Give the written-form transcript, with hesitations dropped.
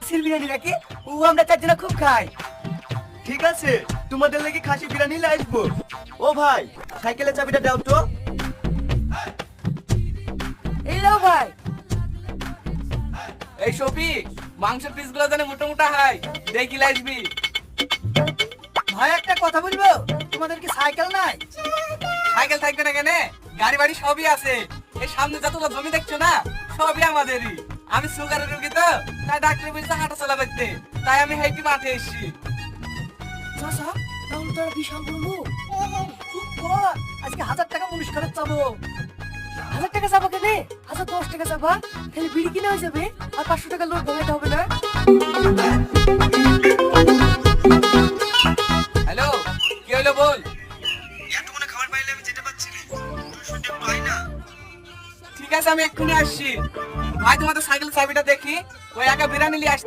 খাসির বিরিয়ানি নাকি? ও আমরা চারজনা খুব খাই। ঠিক আছে, তোমাদের লাগি খাসি বিরিয়ানি নিয়ে আসবো। ও ভাই, সাইকেলের চাবিটা দাও তো। এই নাও ভাই। এই শফিক, মাংসের পিসগুলো জানে মোটা মোটা হয়, দেখি লাইসবি। ভাই একটা কথা বলবো, তোমাদের কি সাইকেল নাই? সাইকেল থাকবে না কেন? গাড়ি বাড়ি সবই আছে। এই সামনে যতগুলো জমি দেখছো না, সবই আমাদেরই। আমি সুগারের রোগী তো, তাই ডাক্তার বলছে হাঁটা চলা করতে, তাই আমি হেঁটে মাঠে এসেছি। চাচা, তাহলে তো বিশাল বলবো। চুপ কর, আজকে 1000 টাকা পুরস্কারের চাবো। 1000 টাকা চাবো কেন? 1010 টাকা চাবা, খালি বিড়ি কিনে হয়ে যাবে, আর 500 টাকা লোড ভাঙাইতে হবে না। হ্যালো, কি হলো বল। এতক্ষণে খাবার পাইলে আমি যেতে পারছি না। তুই শুনতে পাই না। ঠিক আছে, আমি এক্ষুনি আসছি। ভাই তোমাদের সাইকেল চাবিটা দেখি, ওই একা বিরিয়ানি নিয়ে আসছি।